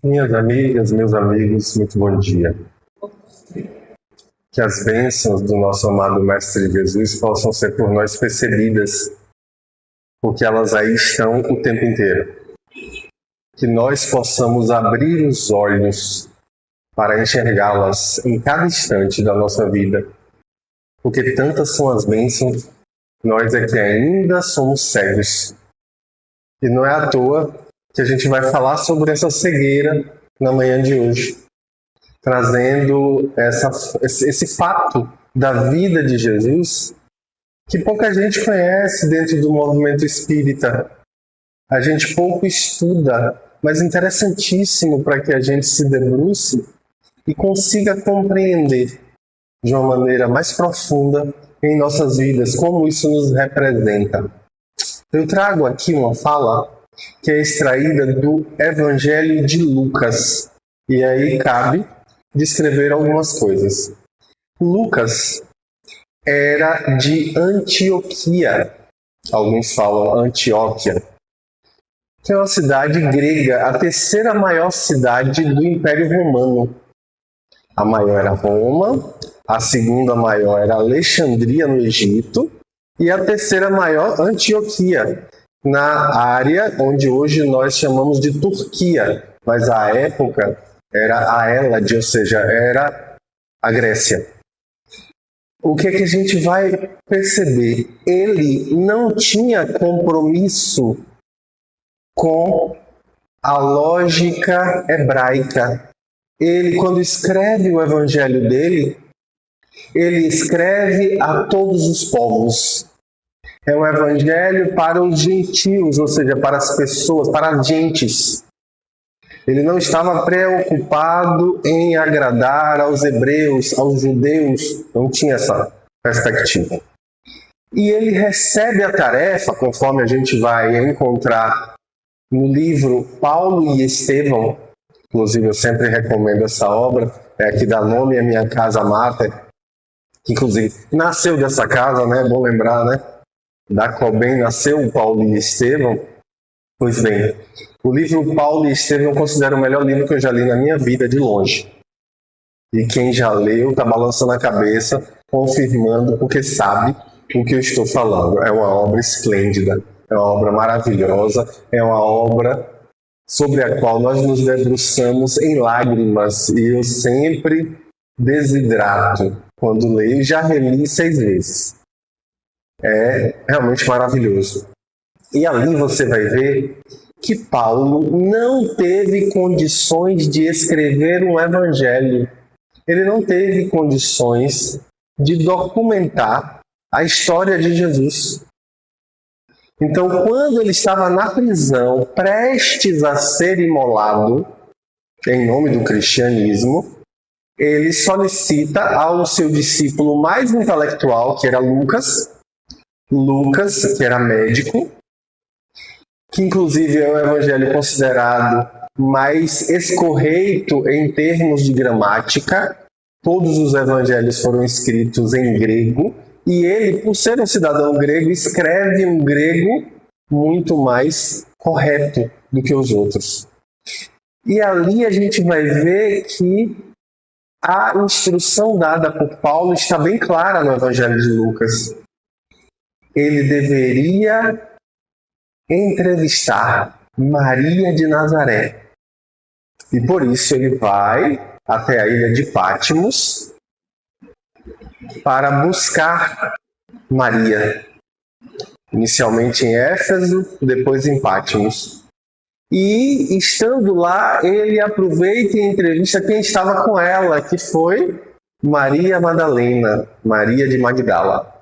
Minhas amigas, meus amigos, muito bom dia. Que as bênçãos do nosso amado Mestre Jesus possam ser por nós percebidas, porque elas aí estão o tempo inteiro. Que nós possamos abrir os olhos para enxergá-las em cada instante da nossa vida, porque tantas são as bênçãos, nós é que ainda somos cegos. E não é à toa que a gente vai falar sobre essa cegueira na manhã de hoje, trazendo esse fato da vida de Jesus que pouca gente conhece dentro do movimento espírita. A gente pouco estuda, mas interessantíssimo para que a gente se debruce e consiga compreender de uma maneira mais profunda em nossas vidas como isso nos representa. Eu trago aqui uma fala que é extraída do Evangelho de Lucas, e aí cabe descrever algumas coisas. Lucas era de Antioquia, alguns falam Antioquia, que é uma cidade grega, a terceira maior cidade do Império Romano. A maior era Roma, a segunda maior era Alexandria, no Egito, e a terceira maior, Antioquia, na área onde hoje nós chamamos de Turquia, mas à época era a Hélade, ou seja, era a Grécia. O que é que a gente vai perceber? Ele não tinha compromisso com a lógica hebraica. Ele, quando escreve o evangelho dele, ele escreve a todos os povos. É um evangelho para os gentios, ou seja, para as pessoas, para as gentes. Ele não estava preocupado em agradar aos hebreus, aos judeus, não tinha essa perspectiva. E ele recebe a tarefa, conforme a gente vai encontrar no livro Paulo e Estevão, inclusive eu sempre recomendo essa obra, é a que dá nome à minha casa máter, que inclusive nasceu dessa casa, né? É bom lembrar, né? Da qual bem nasceu Paulo e Estevão. Pois bem, o livro Paulo e Estevão eu considero o melhor livro que eu já li na minha vida, de longe. E quem já leu está balançando a cabeça, confirmando, porque sabe o que eu estou falando. É uma obra esplêndida, é uma obra maravilhosa, é uma obra sobre a qual nós nos debruçamos em lágrimas. E eu sempre desidrato quando leio, já reli 6 vezes. É realmente maravilhoso. E ali você vai ver que Paulo não teve condições de escrever um evangelho. Ele não teve condições de documentar a história de Jesus. Então, quando ele estava na prisão, prestes a ser imolado, em nome do cristianismo, ele solicita ao seu discípulo mais intelectual, que era Lucas, que era médico, que inclusive é um evangelho considerado mais escorreito em termos de gramática. Todos os evangelhos foram escritos em grego, e ele, por ser um cidadão grego, escreve um grego muito mais correto do que os outros. E ali a gente vai ver que a instrução dada por Paulo está bem clara no evangelho de Lucas. Ele deveria entrevistar Maria de Nazaré. E por isso ele vai até a ilha de Patmos para buscar Maria. Inicialmente em Éfeso, depois em Patmos. E estando lá, ele aproveita e entrevista quem estava com ela, que foi Maria Madalena, Maria de Magdala.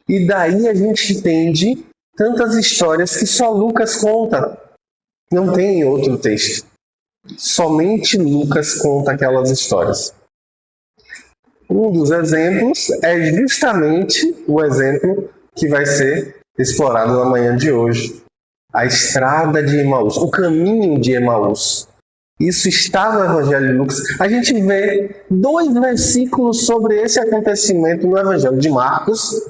E daí a gente entende tantas histórias que só Lucas conta. Não tem outro texto. Somente Lucas conta aquelas histórias. Um dos exemplos é justamente o exemplo que vai ser explorado na manhã de hoje. A estrada de Emaús, o caminho de Emaús. Isso está no Evangelho de Lucas. A gente vê 2 versículos sobre esse acontecimento no Evangelho de Marcos,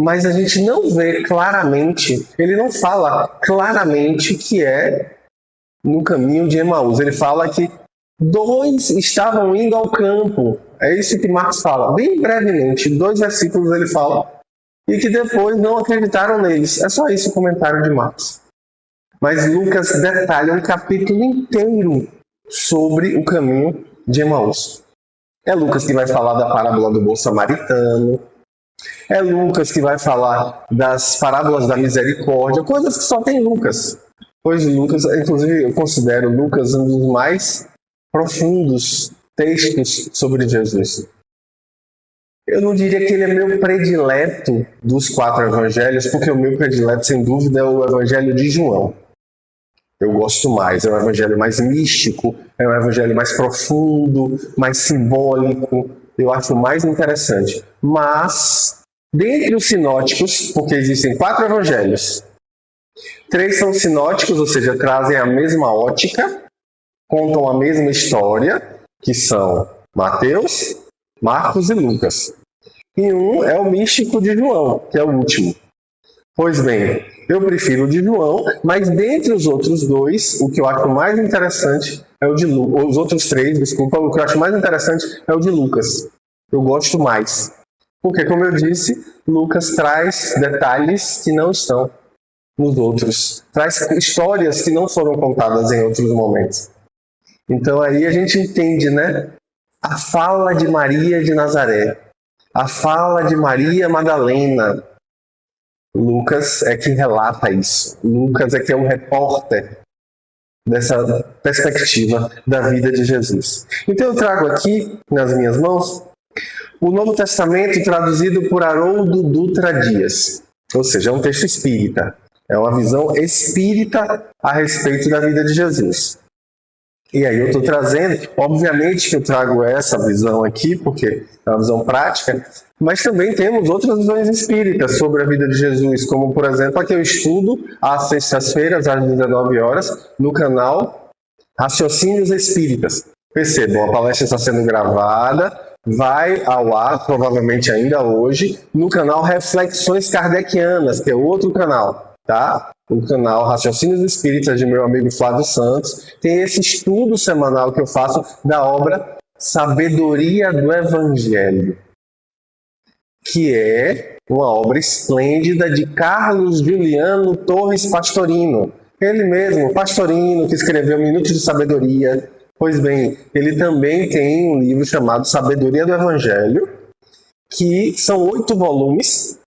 mas a gente não vê claramente, ele não fala claramente que é no caminho de Emaús. Ele fala que dois estavam indo ao campo. É isso que Marcos fala. Bem brevemente, 2 versículos ele fala. E que depois não acreditaram neles. É só isso o comentário de Marcos. Mas Lucas detalha um capítulo inteiro sobre o caminho de Emaús. É Lucas que vai falar da parábola do bom samaritano. É Lucas que vai falar das parábolas da misericórdia. Coisas que só tem Lucas. Pois Lucas, inclusive eu considero Lucas um dos mais profundos textos sobre Jesus. Eu não diria que ele é meu predileto dos 4 evangelhos, porque o meu predileto, sem dúvida, é o evangelho de João. Eu gosto mais, é um evangelho mais místico, é um evangelho mais profundo, mais simbólico, eu acho mais interessante. Mas, dentre os sinóticos, porque existem 4 evangelhos, 3 são sinóticos, ou seja, trazem a mesma ótica, contam a mesma história, que são Mateus, Marcos e Lucas. E um é o místico de João, que é o último. Pois bem, eu prefiro o de João, mas dentre os outros 2, o que eu acho mais interessante é o de Lucas. Os outros 3, desculpa, o que eu acho mais interessante é o de Lucas. Eu gosto mais. Porque, como eu disse, Lucas traz detalhes que não estão nos outros. Traz histórias que não foram contadas em outros momentos. Então aí a gente entende, né? A fala de Maria de Nazaré. A fala de Maria Madalena. Lucas é quem relata isso. Lucas é que é o repórter dessa perspectiva da vida de Jesus. Então eu trago aqui, nas minhas mãos, o Novo Testamento traduzido por Haroldo Dutra Dias. Ou seja, é um texto espírita. É uma visão espírita a respeito da vida de Jesus. E aí eu estou trazendo, obviamente que eu trago essa visão aqui, porque é uma visão prática, mas também temos outras visões espíritas sobre a vida de Jesus, como, por exemplo, a que eu estudo às sextas-feiras, às 19 horas, no canal Raciocínios Espíritas. Percebam, a palestra está sendo gravada, vai ao ar, provavelmente ainda hoje, no canal Reflexões Kardecianas, que é outro canal, tá? O canal Raciocínios Espíritas de meu amigo Flávio Santos, tem esse estudo semanal que eu faço da obra Sabedoria do Evangelho, que é uma obra esplêndida de Carlos Juliano Torres Pastorino. Ele mesmo, Pastorino, que escreveu Minutos de Sabedoria. Pois bem, ele também tem um livro chamado Sabedoria do Evangelho, que são 8 volumes,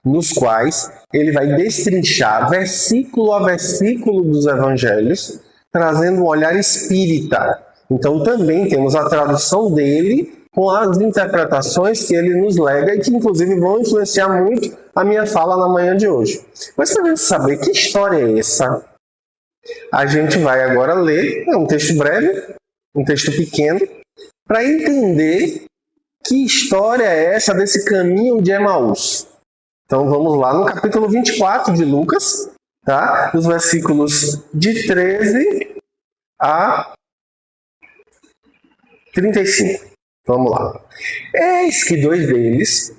nos quais ele vai destrinchar versículo a versículo dos evangelhos, trazendo um olhar espírita. Então também temos a tradução dele com as interpretações que ele nos lega e que inclusive vão influenciar muito a minha fala na manhã de hoje. Mas para a gente saber que história é essa, a gente vai agora ler, é um texto breve, um texto pequeno, para entender que história é essa desse caminho de Emaús. Então vamos lá no capítulo 24 de Lucas, tá? Dos versículos de 13 a 35. Vamos lá. Eis que 2 deles,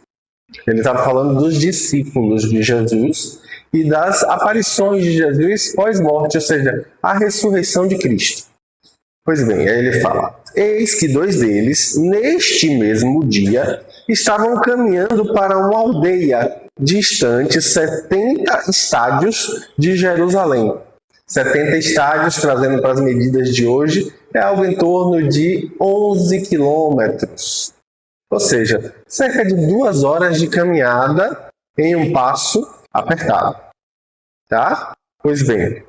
ele estava falando dos discípulos de Jesus e das aparições de Jesus pós-morte, ou seja, a ressurreição de Cristo. Pois bem, aí ele fala: eis que 2 deles, neste mesmo dia, estavam caminhando para uma aldeia distante 70 estádios de Jerusalém. 70 estádios, trazendo para as medidas de hoje, é algo em torno de 11 quilômetros. Ou seja, cerca de 2 horas de caminhada em um passo apertado. Tá? Pois bem,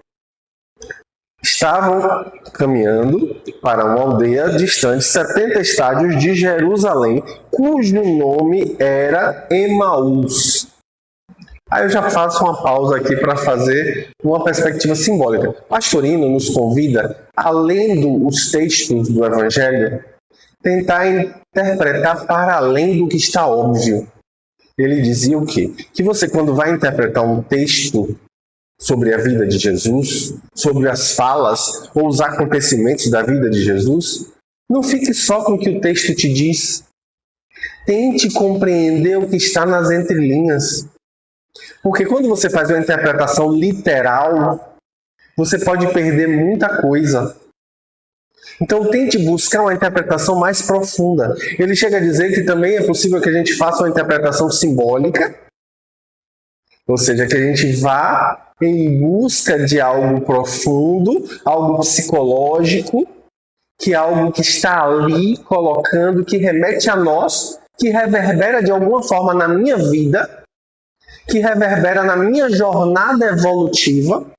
estavam caminhando para uma aldeia distante 70 estádios de Jerusalém, cujo nome era Emaús. Aí eu já faço uma pausa aqui para fazer uma perspectiva simbólica. Pastorino nos convida, além dos textos do Evangelho, tentar interpretar para além do que está óbvio. Ele dizia o quê? Que você, quando vai interpretar um texto sobre a vida de Jesus, sobre as falas ou os acontecimentos da vida de Jesus, não fique só com o que o texto te diz. Tente compreender o que está nas entrelinhas. Porque quando você faz uma interpretação literal, você pode perder muita coisa. Então tente buscar uma interpretação mais profunda. Ele chega a dizer que também é possível que a gente faça uma interpretação simbólica, ou seja, que a gente vá em busca de algo profundo, algo psicológico, que é algo que está ali colocando, que remete a nós, que reverbera de alguma forma na minha vida, que reverbera na minha jornada evolutiva,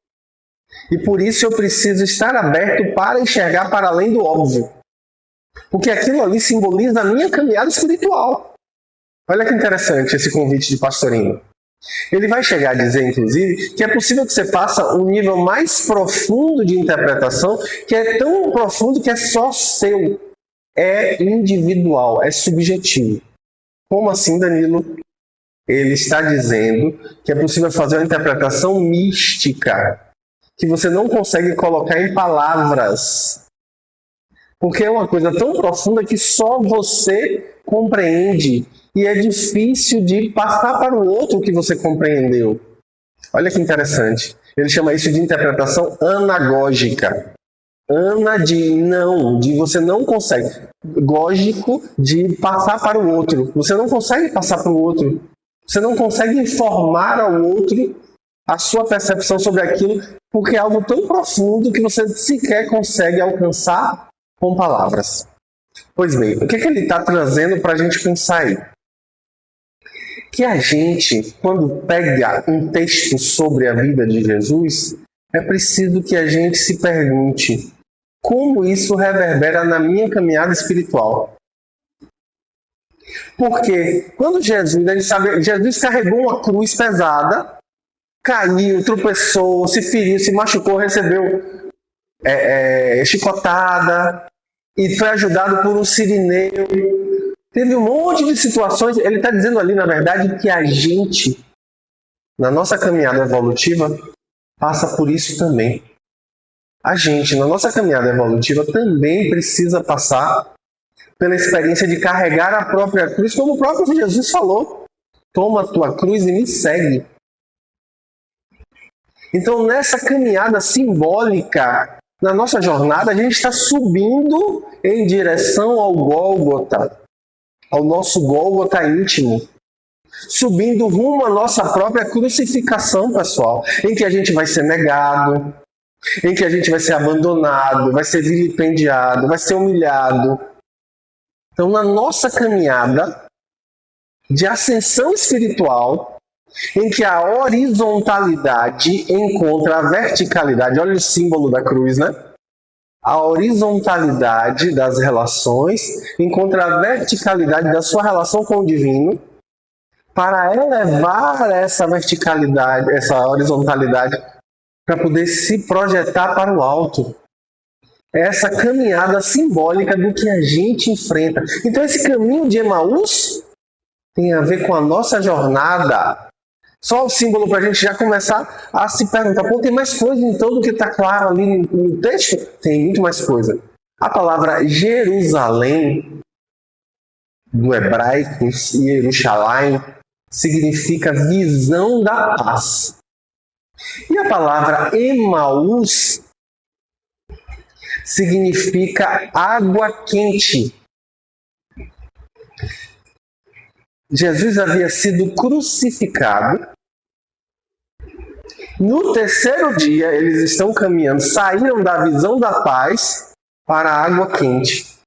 e por isso eu preciso estar aberto para enxergar para além do óbvio. Porque aquilo ali simboliza a minha caminhada espiritual. Olha que interessante esse convite de Pastorinho. Ele vai chegar a dizer, inclusive, que é possível que você faça um nível mais profundo de interpretação, que é tão profundo que é só seu. É individual, é subjetivo. Como assim, Danilo? Ele está dizendo que é possível fazer uma interpretação mística, que você não consegue colocar em palavras. Porque é uma coisa tão profunda que só você compreende. E é difícil de passar para o outro o que você compreendeu. Olha que interessante. Ele chama isso de interpretação anagógica. Ana de não, de você não consegue. Gógico de passar para o outro. Você não consegue passar para o outro. Você não consegue informar ao outro a sua percepção sobre aquilo, porque é algo tão profundo que você sequer consegue alcançar com palavras. Pois bem, o que ele está trazendo para a gente pensar aí? Que a gente, quando pega um texto sobre a vida de Jesus, é preciso que a gente se pergunte como isso reverbera na minha caminhada espiritual. Porque quando Jesus carregou uma cruz pesada, caiu, tropeçou, se feriu, se machucou, recebeu chicotada e foi ajudado por um sirineu. Teve um monte de situações. Ele está dizendo ali, na verdade, que a gente, na nossa caminhada evolutiva, passa por isso também. A gente, na nossa caminhada evolutiva, também precisa passar pela experiência de carregar a própria cruz, como o próprio Jesus falou. Toma a tua cruz e me segue. Então, nessa caminhada simbólica, na nossa jornada, a gente está subindo em direção ao Gólgota, ao nosso Gólgota íntimo, subindo rumo à nossa própria crucificação, pessoal, em que a gente vai ser negado, em que a gente vai ser abandonado, vai ser vilipendiado, vai ser humilhado. Então, na nossa caminhada de ascensão espiritual, em que a horizontalidade encontra a verticalidade, olha o símbolo da cruz, né? A horizontalidade das relações encontra a verticalidade da sua relação com o divino, para elevar essa verticalidade, essa horizontalidade, para poder se projetar para o alto. Essa caminhada simbólica do que a gente enfrenta. Então esse caminho de Emaús tem a ver com a nossa jornada. Só o símbolo para a gente já começar a se perguntar, pô, tem mais coisa então do que está claro ali no texto? Tem muito mais coisa. A palavra Jerusalém, do hebraico, Yerushalayim, significa visão da paz. E a palavra Emaús significa água quente. Jesus havia sido crucificado. No terceiro dia, eles estão caminhando, saíram da visão da paz para a água quente.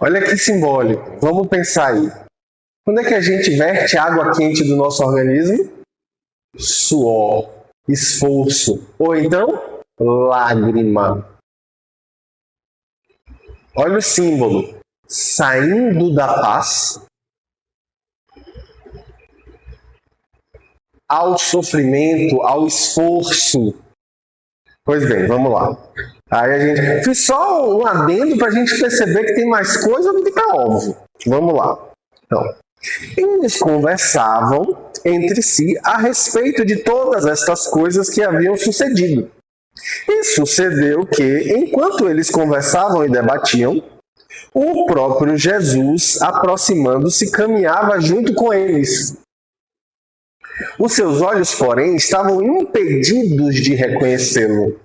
Olha que simbólico. Vamos pensar aí. Quando é que a gente verte água quente do nosso organismo? Suor, esforço, ou então lágrima. Olha o símbolo. Saindo da paz ao sofrimento, ao esforço. Pois bem, vamos lá. Aí a gente fiz só um adendo para a gente perceber que tem mais coisa do que está óbvio. Vamos lá. Então, eles conversavam entre si a respeito de todas estas coisas que haviam sucedido. E sucedeu que, enquanto eles conversavam e debatiam, o próprio Jesus, aproximando-se, caminhava junto com eles. Os seus olhos, porém, estavam impedidos de reconhecê-lo.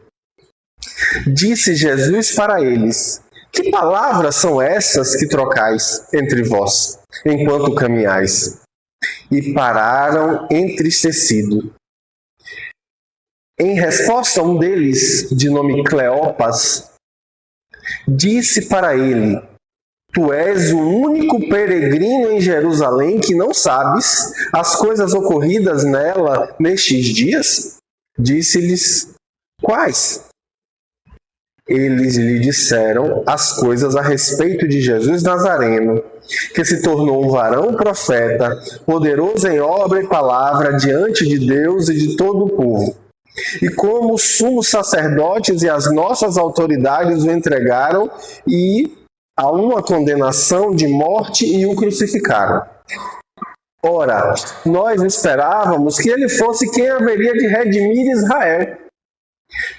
Disse Jesus para eles: que palavras são essas que trocais entre vós, enquanto caminhais? E pararam entristecidos. Em resposta, um deles, de nome Cleopas, disse para ele: tu és o único peregrino em Jerusalém que não sabes as coisas ocorridas nela nestes dias? Disse-lhes: quais? Eles lhe disseram as coisas a respeito de Jesus Nazareno, que se tornou um varão profeta, poderoso em obra e palavra diante de Deus e de todo o povo. E como os sumos sacerdotes e as nossas autoridades o entregaram a uma condenação de morte e o crucificaram. Ora, nós esperávamos que ele fosse quem haveria de redimir Israel.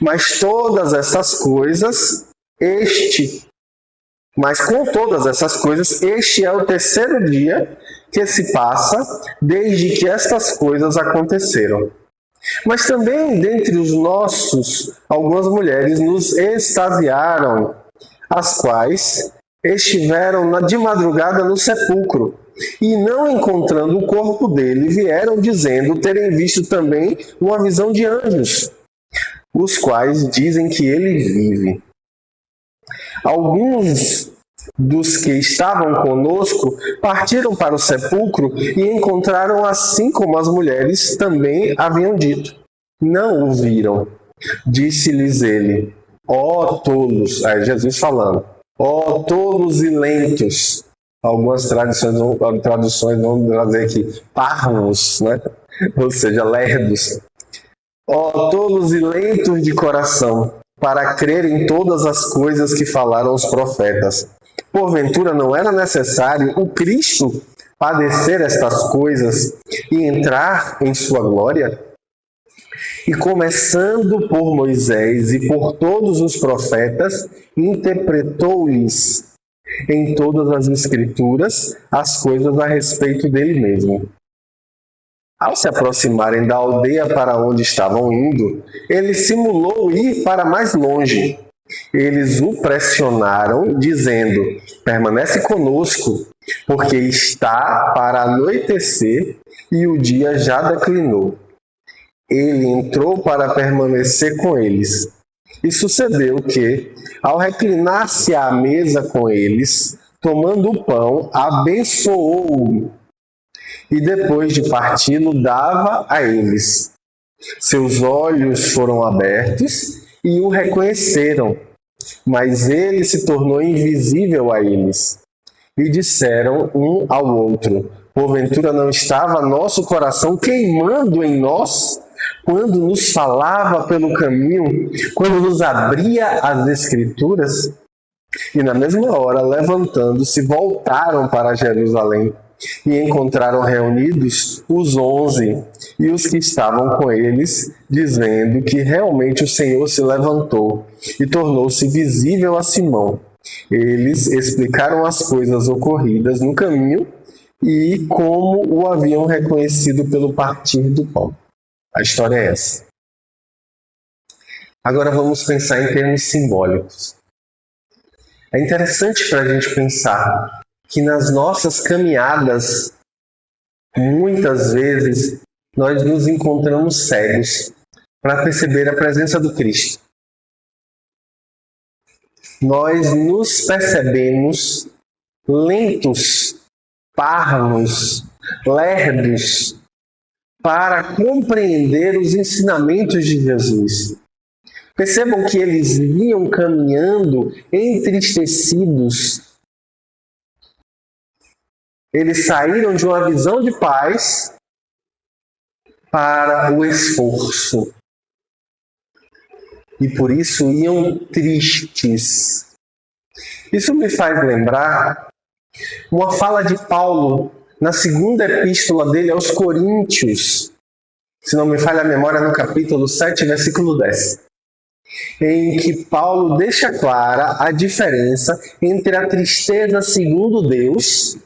Mas com todas essas coisas, este é o terceiro dia que se passa desde que estas coisas aconteceram. Mas também dentre os nossos, algumas mulheres nos extasiaram, as quais estiveram de madrugada no sepulcro, e não encontrando o corpo dele, vieram dizendo terem visto também uma visão de anjos, os quais dizem que ele vive. Alguns dos que estavam conosco partiram para o sepulcro e encontraram assim como as mulheres também haviam dito. Não o viram. Disse-lhes ele: ó tolos, aí Jesus falando, ó tolos e lentos. Algumas traduções vão trazer aqui parvos, né? Ou seja, lerdos. Ó tolos e lentos de coração, para crer em todas as coisas que falaram os profetas. Porventura não era necessário o Cristo padecer estas coisas e entrar em sua glória? E começando por Moisés e por todos os profetas, interpretou-lhes em todas as Escrituras as coisas a respeito dele mesmo. Ao se aproximarem da aldeia para onde estavam indo, ele simulou ir para mais longe. Eles o pressionaram, dizendo: permanece conosco, porque está para anoitecer e o dia já declinou. Ele entrou para permanecer com eles. E sucedeu que, ao reclinar-se à mesa com eles, tomando o pão, abençoou-o. E depois de parti-lo, dava a eles. Seus olhos foram abertos e o reconheceram, mas ele se tornou invisível a eles. E disseram um ao outro: porventura não estava nosso coração queimando em nós, quando nos falava pelo caminho, quando nos abria as Escrituras? E na mesma hora, levantando-se, voltaram para Jerusalém. E encontraram reunidos os 11 e os que estavam com eles, dizendo que realmente o Senhor se levantou e tornou-se visível a Simão. Eles explicaram as coisas ocorridas no caminho e como o haviam reconhecido pelo partir do pão. A história é essa. Agora vamos pensar em termos simbólicos. É interessante para a gente pensar que nas nossas caminhadas, muitas vezes, nós nos encontramos cegos para perceber a presença do Cristo. Nós nos percebemos lentos, parvos, lerdos, para compreender os ensinamentos de Jesus. Percebam que eles vinham caminhando entristecidos. Eles saíram de uma visão de paz para o esforço. E por isso iam tristes. Isso me faz lembrar uma fala de Paulo na segunda epístola dele aos Coríntios, se não me falha a memória, no capítulo 7, versículo 10, em que Paulo deixa clara a diferença entre a tristeza segundo Deus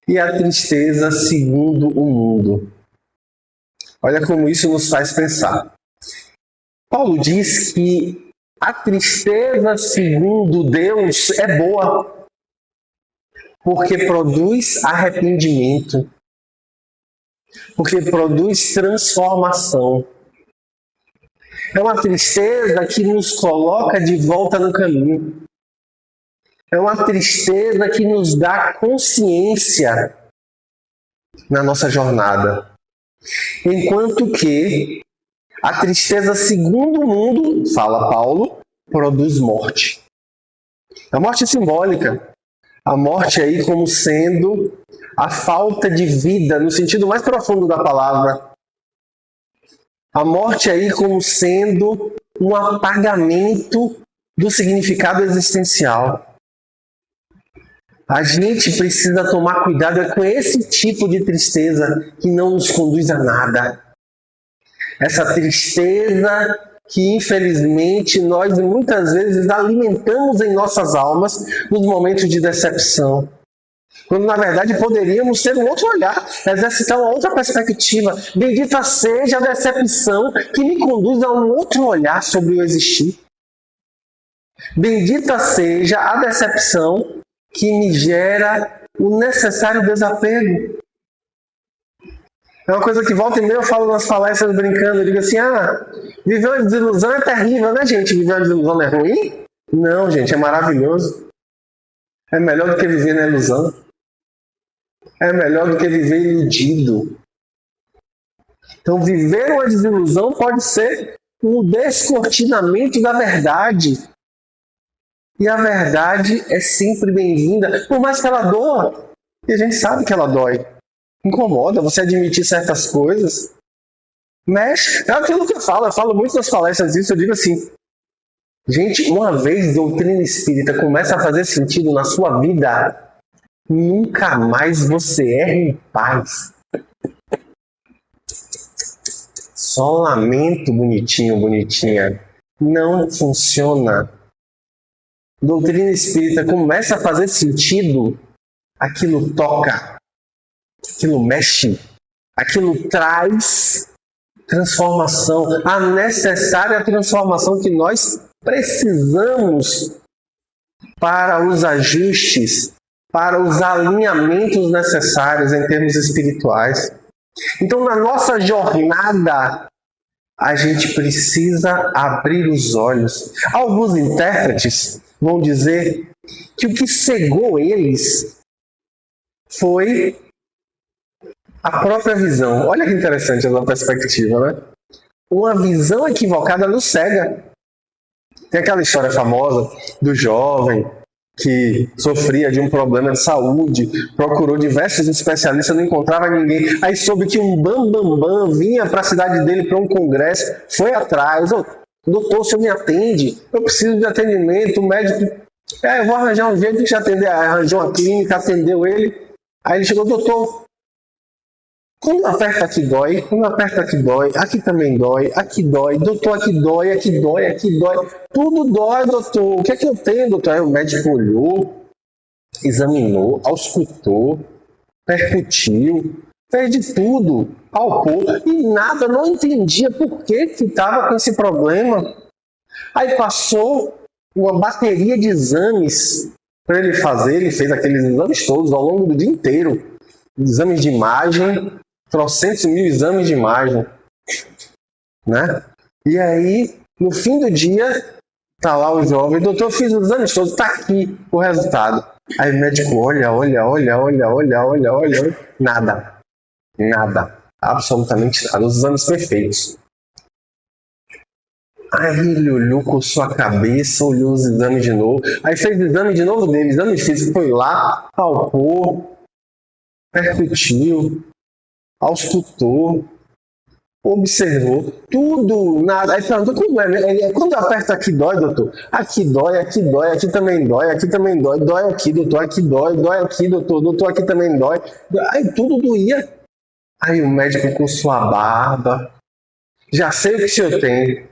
e a tristeza segundo o mundo. Olha como isso nos faz pensar. Paulo diz que a tristeza, segundo Deus, é boa, porque produz arrependimento, porque produz transformação. É uma tristeza que nos coloca de volta no caminho. É uma tristeza que nos dá consciência na nossa jornada. Enquanto que a tristeza, segundo o mundo, fala Paulo, produz morte. A morte simbólica. A morte aí como sendo a falta de vida, no sentido mais profundo da palavra. A morte aí como sendo um apagamento do significado existencial. A gente precisa tomar cuidado com esse tipo de tristeza que não nos conduz a nada. Essa tristeza que, infelizmente, nós muitas vezes alimentamos em nossas almas nos momentos de decepção. Quando, na verdade, poderíamos ter um outro olhar, exercitar uma outra perspectiva. Bendita seja a decepção que me conduz a um outro olhar sobre o existir. Bendita seja a decepção que me gera o necessário desapego. É uma coisa que volta e meia eu falo nas palestras brincando, eu digo assim, viver uma desilusão é terrível, né, gente? Viver uma desilusão não é ruim? Não, gente, é maravilhoso. É melhor do que viver na ilusão. É melhor do que viver iludido. Então, viver uma desilusão pode ser um descortinamento da verdade. E a verdade é sempre bem-vinda, por mais que ela doa. E a gente sabe que ela dói. Incomoda você admitir certas coisas. Mexe. É aquilo que eu falo muito nas palestras disso, eu digo assim, gente, uma vez doutrina espírita começa a fazer sentido na sua vida, nunca mais você erra em paz. Só lamento, bonitinha. Não funciona. Doutrina espírita começa a fazer sentido, aquilo toca, aquilo mexe, aquilo traz transformação, a necessária transformação que nós precisamos para os ajustes, para os alinhamentos necessários em termos espirituais. Então, na nossa jornada, a gente precisa abrir os olhos. Alguns intérpretes vão dizer que o que cegou eles foi a própria visão. Olha que interessante essa perspectiva, né? Uma visão equivocada nos cega. Tem aquela história famosa do jovem que sofria de um problema de saúde, procurou diversos especialistas, não encontrava ninguém. Aí soube que um bambambam vinha para a cidade dele para um congresso, foi atrás. Doutor, o senhor me atende? Eu preciso de atendimento. O médico, eu vou arranjar um jeito de te atender. Arranjou uma clínica, atendeu ele. Aí ele chegou, doutor, quando aperta aqui dói, quando aperta aqui dói, aqui também dói, aqui dói, doutor, aqui dói, aqui dói, aqui dói. Tudo dói, doutor. O que é que eu tenho, doutor? Aí o médico olhou, examinou, auscultou, percutiu, fez de tudo, palpou e nada, não entendia por que estava com esse problema. Aí passou uma bateria de exames para ele fazer, ele fez aqueles exames todos ao longo do dia inteiro. Exames de imagem, trocentos mil exames de imagem, né? E aí, no fim do dia, tá lá o jovem, doutor, eu fiz os exames todos, tá aqui o resultado. Aí o médico olha, nada, absolutamente nada, os exames perfeitos. Aí ele olhou com sua cabeça, olhou os exames de novo, aí fez o exame de novo dele, exame físico, foi lá, palpou, percutiu, auscultou, observou, tudo, nada. Aí perguntou, como é? Quando eu aperto aqui dói, doutor? Aqui dói, aqui também dói, dói aqui, doutor, aqui dói aqui, doutor, aqui também dói. Aí tudo doía. Aí o médico com sua barba, já sei o que o senhor tem.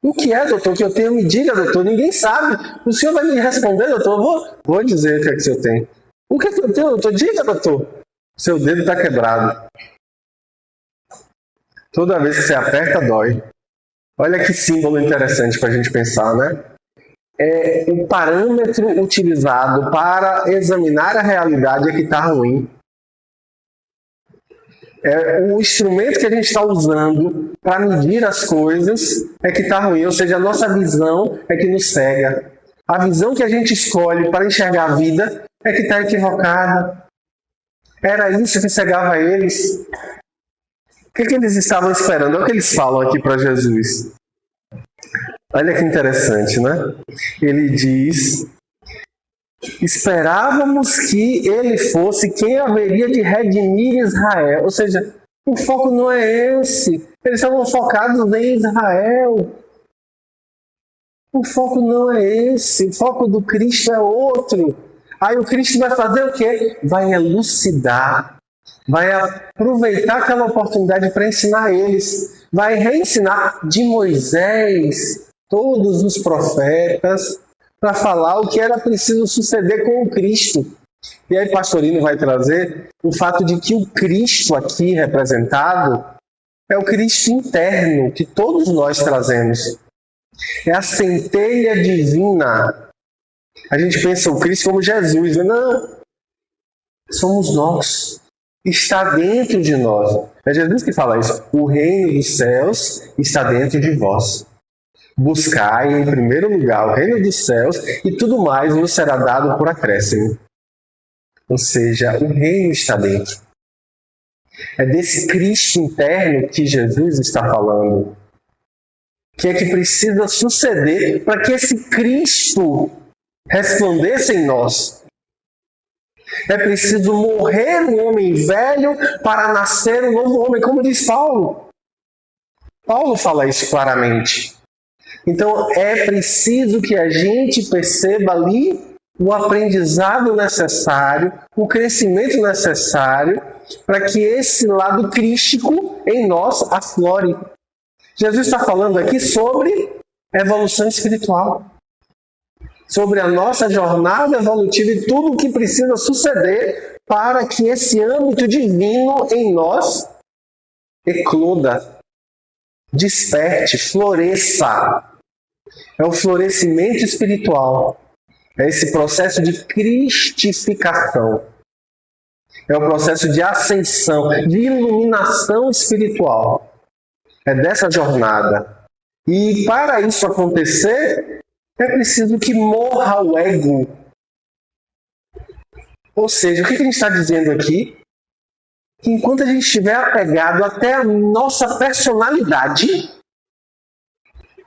O que é, doutor, que eu tenho? Me diga, doutor, ninguém sabe. O senhor vai me responder, doutor? Vou dizer o que é que o senhor tem. O que é que eu tenho, doutor? Diga, doutor. Seu dedo está quebrado. Toda vez que você aperta, dói. Olha que símbolo interessante para a gente pensar, né? É o parâmetro utilizado para examinar a realidade é que está ruim. É o instrumento que a gente está usando para medir as coisas é que está ruim. Ou seja, a nossa visão é que nos cega. A visão que a gente escolhe para enxergar a vida é que está equivocada. Era isso que cegava eles. O que eles estavam esperando? É o que eles falam aqui para Jesus. Olha que interessante, né? Ele diz: esperávamos que ele fosse quem haveria de redimir Israel. Ou seja, o foco não é esse. Eles estavam focados em Israel. O foco não é esse. O foco do Cristo é outro. Aí o Cristo vai fazer o quê? Vai elucidar. Vai aproveitar aquela oportunidade para ensinar eles. Vai reensinar de Moisés, todos os profetas, para falar o que era preciso suceder com o Cristo. E aí Pastorino vai trazer o fato de que o Cristo aqui representado é o Cristo interno que todos nós trazemos. É a centelha divina. A gente pensa o Cristo como Jesus. Não, somos nós. Está dentro de nós. É Jesus que fala isso. O reino dos céus está dentro de vós. Buscai em primeiro lugar o reino dos céus e tudo mais nos será dado por acréscimo. Ou seja, o reino está dentro. É desse Cristo interno que Jesus está falando. Que é que precisa suceder para que esse Cristo resplandeça em nós. É preciso morrer um homem velho para nascer um novo homem, como diz Paulo. Paulo fala isso claramente. Então é preciso que a gente perceba ali o aprendizado necessário, o crescimento necessário para que esse lado crístico em nós aflore. Jesus está falando aqui sobre evolução espiritual. Sobre a nossa jornada evolutiva e tudo o que precisa suceder para que esse âmbito divino em nós ecloda, desperte, floresça. É o florescimento espiritual. É esse processo de cristificação. É o processo de ascensão, de iluminação espiritual. É dessa jornada. E para isso acontecer, é preciso que morra o ego. Ou seja, o que a gente está dizendo aqui? Que enquanto a gente estiver apegado até a nossa personalidade,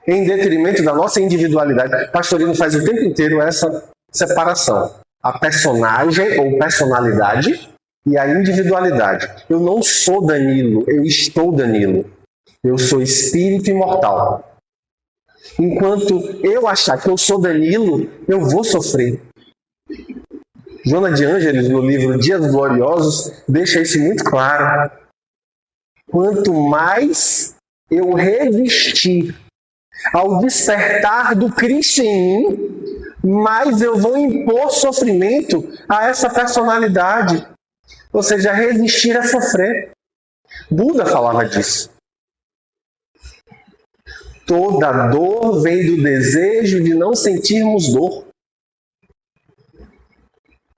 em detrimento da nossa individualidade, Pastorino faz o tempo inteiro essa separação. A personagem ou personalidade e a individualidade. Eu não sou Danilo, eu estou Danilo. Eu sou espírito imortal. Enquanto eu achar que eu sou Danilo, eu vou sofrer. Joana de Ângeles, no livro Dias Gloriosos, deixa isso muito claro. Quanto mais eu resistir ao despertar do Cristo em mim, mais eu vou impor sofrimento a essa personalidade. Ou seja, resistir a sofrer. Buda falava disso. Toda dor vem do desejo de não sentirmos dor.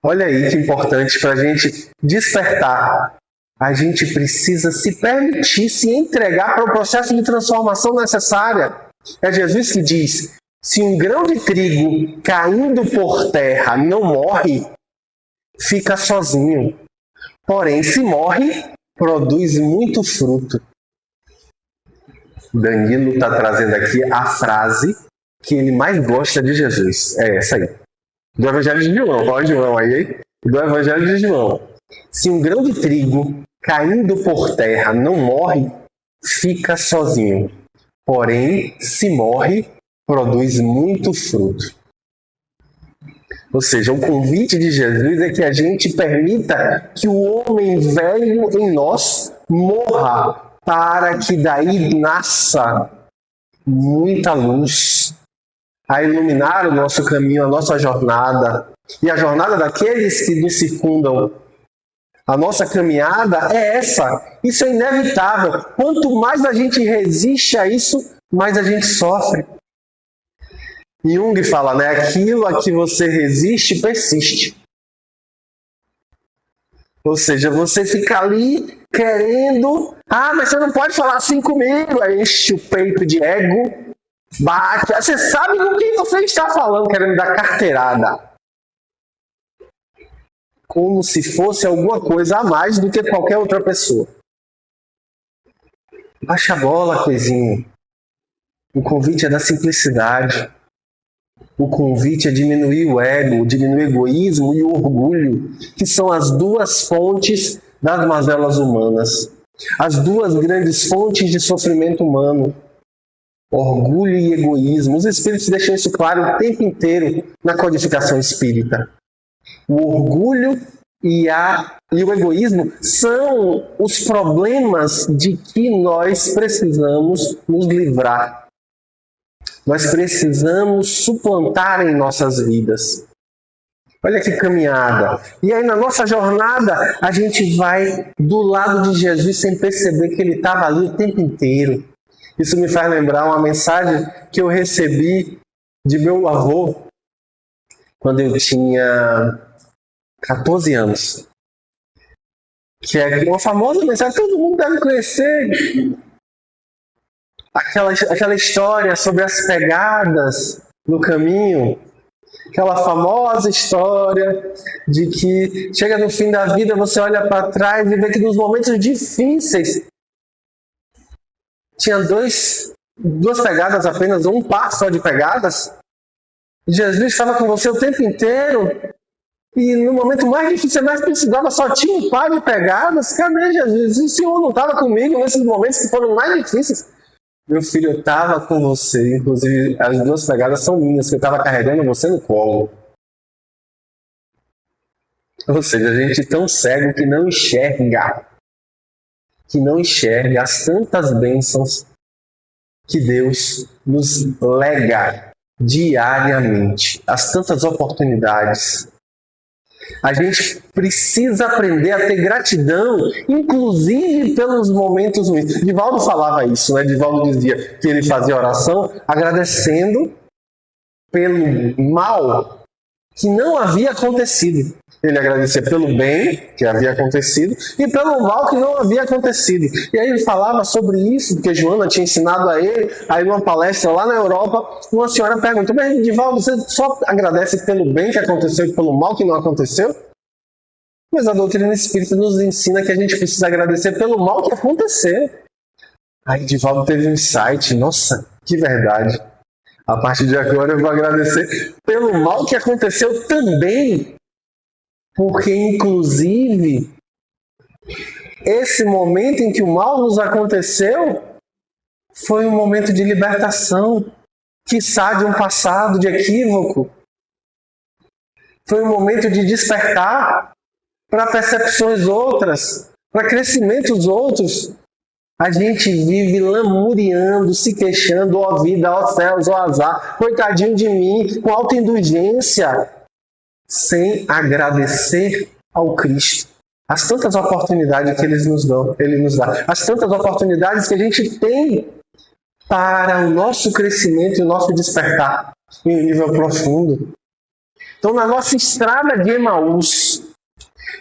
Olha aí que importante para a gente despertar. A gente precisa se permitir, se entregar para o processo de transformação necessária. É Jesus que diz, se um grão de trigo caindo por terra não morre, fica sozinho. Porém, se morre, produz muito fruto. Danilo está trazendo aqui a frase que ele mais gosta de Jesus. É essa aí. Do Evangelho de João. Olha o João aí. Do Evangelho de João. Se um grão de trigo caindo por terra não morre, fica sozinho. Porém, se morre, produz muito fruto. Ou seja, o convite de Jesus é que a gente permita que o homem velho em nós morra, para que daí nasça muita luz a iluminar o nosso caminho, a nossa jornada e a jornada daqueles que nos circundam. A nossa caminhada é essa. Isso é inevitável. Quanto mais a gente resiste a isso, mais a gente sofre. Jung fala, né? Aquilo a que você resiste, persiste. Ou seja, você fica ali querendo... Ah, mas você não pode falar assim comigo. Aí enche o peito de ego, bate. Você sabe com quem você está falando, querendo dar carteirada. Como se fosse alguma coisa a mais do que qualquer outra pessoa. Baixa a bola, coisinha. O convite é da simplicidade. O convite é diminuir o ego, diminuir o egoísmo e o orgulho, que são as duas fontes das mazelas humanas. As duas grandes fontes de sofrimento humano. Orgulho e egoísmo. Os espíritos deixam isso claro o tempo inteiro na codificação espírita. O orgulho e o egoísmo são os problemas de que nós precisamos nos livrar. Nós precisamos suplantar em nossas vidas. Olha que caminhada. E aí na nossa jornada, a gente vai do lado de Jesus sem perceber que ele estava ali o tempo inteiro. Isso me faz lembrar uma mensagem que eu recebi de meu avô quando eu tinha 14 anos. Que é uma famosa mensagem que todo mundo deve conhecer. Aquela história sobre as pegadas no caminho. Aquela famosa história de que chega no fim da vida, você olha para trás e vê que nos momentos difíceis tinha duas pegadas apenas, ou um par só de pegadas. Jesus estava com você o tempo inteiro. E no momento mais difícil, você mais precisava, só tinha um par de pegadas. Cadê Jesus? O Senhor não estava comigo nesses momentos que foram mais difíceis? Meu filho, eu estava com você. Inclusive, as duas pegadas são minhas, que eu estava carregando você no colo. Ou seja, a gente é tão cego que não enxerga as tantas bênçãos que Deus nos lega diariamente, as tantas oportunidades. A gente precisa aprender a ter gratidão, inclusive pelos momentos ruins. Divaldo falava isso, né? Divaldo dizia que ele fazia oração agradecendo pelo mal que não havia acontecido. Ele agradecia pelo bem que havia acontecido e pelo mal que não havia acontecido. E aí ele falava sobre isso, porque Joana tinha ensinado a ele. Aí numa palestra lá na Europa, uma senhora perguntou: mas Divaldo, você só agradece pelo bem que aconteceu e pelo mal que não aconteceu? Mas a doutrina espírita nos ensina que a gente precisa agradecer pelo mal que aconteceu. Aí Divaldo teve um insight: nossa, que verdade. A partir de agora eu vou agradecer pelo mal que aconteceu também. Porque, inclusive, esse momento em que o mal nos aconteceu foi um momento de libertação, quiçá de um passado de equívoco. Foi um momento de despertar para percepções outras, para crescimentos outros. A gente vive lamuriando, se queixando: ó vida, ó céus, ó azar, coitadinho de mim, com autoindulgência, sem agradecer ao Cristo. As tantas oportunidades que Ele nos dá, as tantas oportunidades que a gente tem para o nosso crescimento e o nosso despertar em um nível profundo. Então, na nossa estrada de Emaús,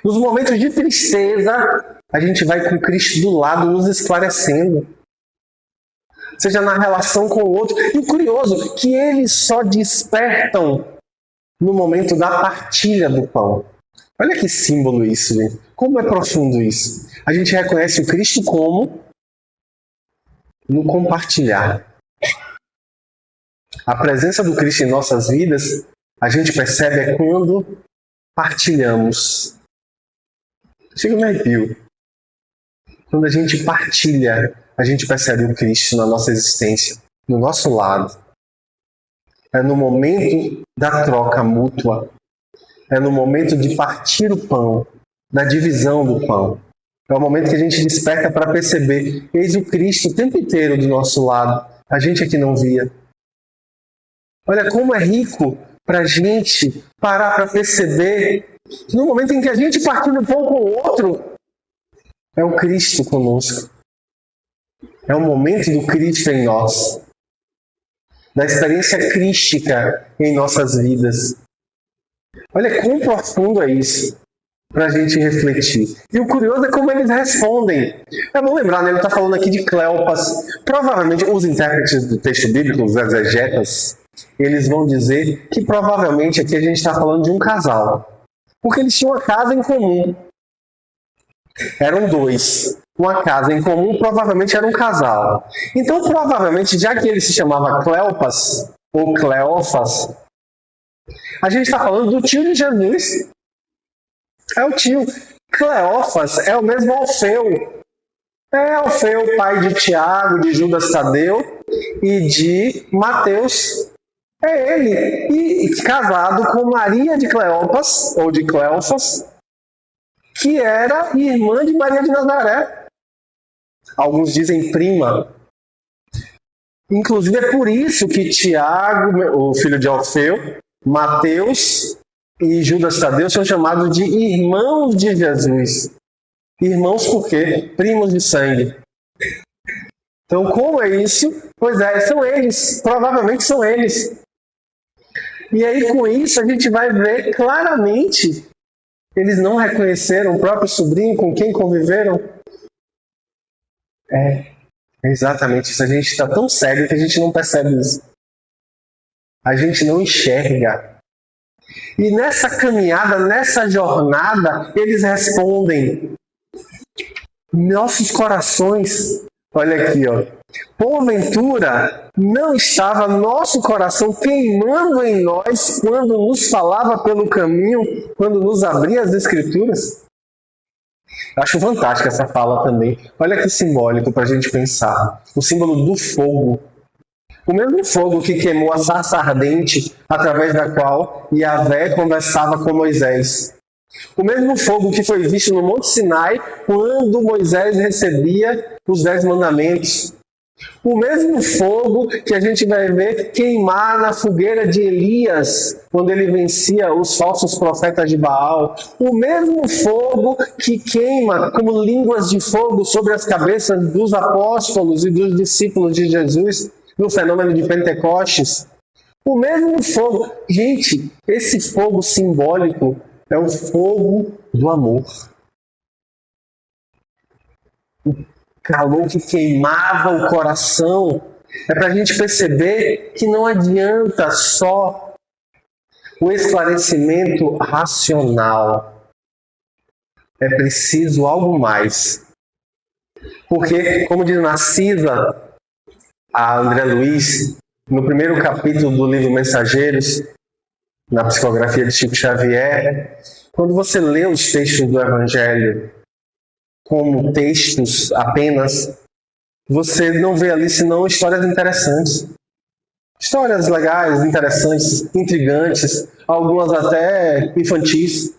nos momentos de tristeza, a gente vai com Cristo do lado, nos esclarecendo. Seja na relação com o outro. E o curioso, que eles só despertam no momento da partilha do pão. Olha que símbolo isso, gente. Como é profundo isso. A gente reconhece o Cristo como no compartilhar. A presença do Cristo em nossas vidas, a gente percebe quando partilhamos. Chega no arrepio. Quando a gente partilha, a gente percebe o Cristo na nossa existência, no nosso lado. É no momento da troca mútua. É no momento de partir o pão, da divisão do pão. É o momento que a gente desperta para perceber: eis o Cristo o tempo inteiro do nosso lado. A gente aqui não via. Olha como é rico para a gente parar para perceber No momento em que a gente partilha um pão com o outro, é o Cristo conosco. É o momento do Cristo em nós. Da experiência crística em nossas vidas. Olha quão profundo é isso, para a gente refletir. E o curioso é como eles respondem. É bom lembrar, né? Ele está falando aqui de Cleopas. Provavelmente os intérpretes do texto bíblico, os exegetas, eles vão dizer que provavelmente aqui a gente está falando de um casal. Porque eles tinham uma casa em comum. Eram dois. Uma casa em comum, provavelmente era um casal. Então, provavelmente, já que ele se chamava Cleopas, ou Cleófas, a gente está falando do tio de Jesus. É o tio. Cleófas é o mesmo Alfeu. É Alfeu, pai de Tiago, de Judas Tadeu e de Mateus. É ele. E casado com Maria de Cleopas, ou de Cleófas, que era irmã de Maria de Nazaré. Alguns dizem prima. Inclusive é por isso que Tiago, o filho de Alfeu, Mateus e Judas Tadeu são chamados de irmãos de Jesus. Irmãos por quê? Primos de sangue. Então, como é isso? Pois é, são eles. Provavelmente são eles. E aí, com isso, a gente vai ver claramente eles não reconheceram o próprio sobrinho com quem conviveram. É exatamente isso. A gente está tão cego que a gente não percebe isso. A gente não enxerga. E nessa caminhada, nessa jornada, eles respondem. Nossos corações, olha aqui, ó. Porventura, não estava nosso coração queimando em nós quando nos falava pelo caminho, quando nos abria as Escrituras? Acho fantástica essa fala também. Olha que simbólico para a gente pensar. O símbolo do fogo. O mesmo fogo que queimou a sarça ardente, através da qual Yahvé conversava com Moisés. O mesmo fogo que foi visto no Monte Sinai, quando Moisés recebia os 10 mandamentos. O mesmo fogo que a gente vai ver queimar na fogueira de Elias, quando ele vencia os falsos profetas de Baal. O mesmo fogo que queima como línguas de fogo sobre as cabeças dos apóstolos e dos discípulos de Jesus, no fenômeno de Pentecostes. O mesmo fogo. Gente, esse fogo simbólico é o fogo do amor. O calor que queimava o coração. É para a gente perceber que não adianta só o esclarecimento racional. É preciso algo mais. Porque, como diz Narcisa, a André Luiz, no primeiro capítulo do livro Mensageiros, na psicografia de Chico Xavier, quando você lê os textos do Evangelho como textos apenas, você não vê ali senão histórias interessantes. Histórias legais, interessantes, intrigantes, algumas até infantis.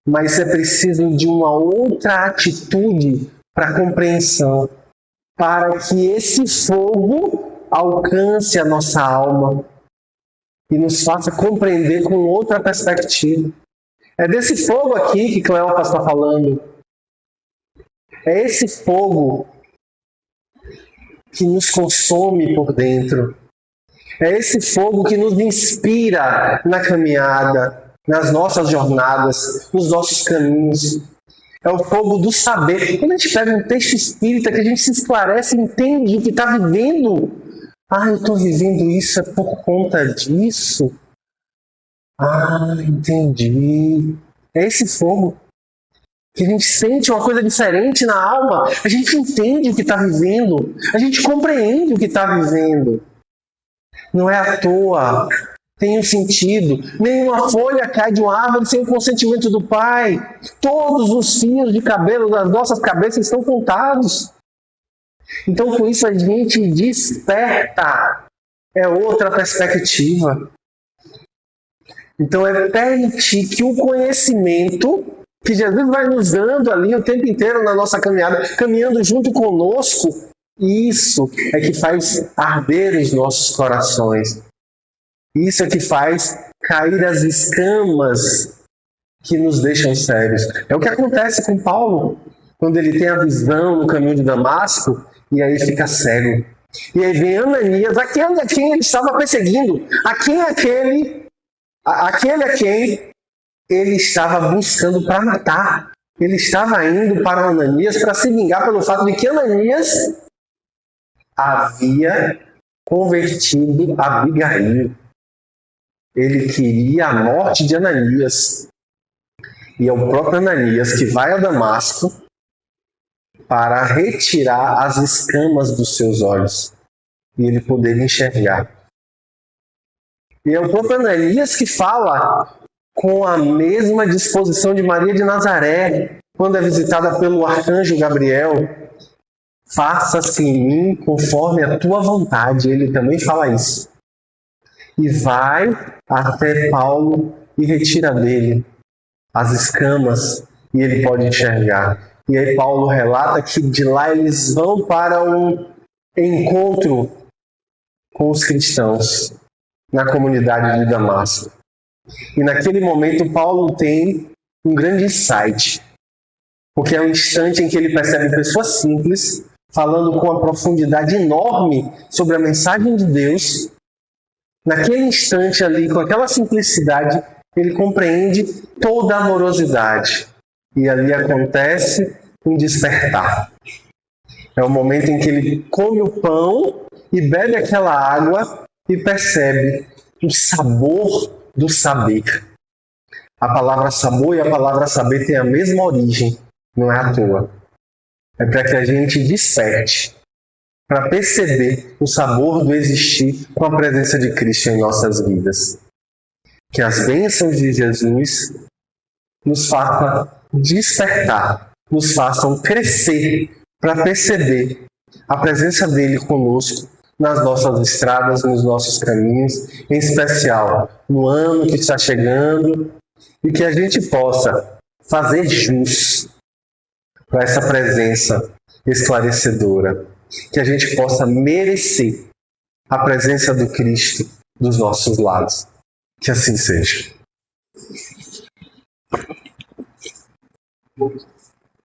Mas é preciso de uma outra atitude para a compreensão, para que esse fogo alcance a nossa alma e nos faça compreender com outra perspectiva. É desse fogo aqui que Cleófas está falando. É esse fogo que nos consome por dentro. É esse fogo que nos inspira na caminhada, nas nossas jornadas, nos nossos caminhos. É o fogo do saber. Quando a gente pega um texto espírita que a gente se esclarece, entende o que está vivendo. Eu estou vivendo isso é por conta disso. Entendi. É esse fogo. Que a gente sente uma coisa diferente na alma. A gente entende o que está vivendo. A gente compreende o que está vivendo. Não é à toa. Tem um sentido. Nenhuma folha cai de uma árvore sem o consentimento do Pai. Todos os fios de cabelo das nossas cabeças estão contados. Então, com isso, a gente desperta. É outra perspectiva. Então, é permitir que o conhecimento que Jesus vai nos dando ali o tempo inteiro na nossa caminhada, caminhando junto conosco, isso é que faz arder os nossos corações. Isso é que faz cair as escamas que nos deixam cegos. É o que acontece com Paulo, quando ele tem a visão no caminho de Damasco, e aí fica cego. E aí vem Ananias, aquele a quem ele estava perseguindo, aquele a quem ele estava buscando para matar. Ele estava indo para Ananias para se vingar pelo fato de que Ananias havia convertido Abigail. Ele queria a morte de Ananias. E é o próprio Ananias que vai a Damasco para retirar as escamas dos seus olhos e ele poder enxergar. E é o próprio Ananias que fala com a mesma disposição de Maria de Nazaré, quando é visitada pelo arcanjo Gabriel. Faça-se em mim conforme a tua vontade. Ele também fala isso. E vai até Paulo e retira dele as escamas e ele pode enxergar. E aí Paulo relata que de lá eles vão para um encontro com os cristãos na comunidade de Damasco. E naquele momento Paulo tem um grande insight, porque é um instante em que ele percebe pessoas simples falando com uma profundidade enorme sobre a mensagem de Deus. Naquele instante ali, com aquela simplicidade, ele compreende toda a amorosidade. E ali acontece um despertar. É o momento em que ele come o pão e bebe aquela água e percebe o sabor do saber. A palavra sabor e a palavra saber têm a mesma origem, não é à toa. É para que a gente desperte, para perceber o sabor do existir com a presença de Cristo em nossas vidas. Que as bênçãos de Jesus nos façam despertar, nos façam crescer para perceber a presença dele conosco nas nossas estradas, nos nossos caminhos, em especial no ano que está chegando, e que a gente possa fazer jus para essa presença esclarecedora, que a gente possa merecer a presença do Cristo dos nossos lados. Que assim seja.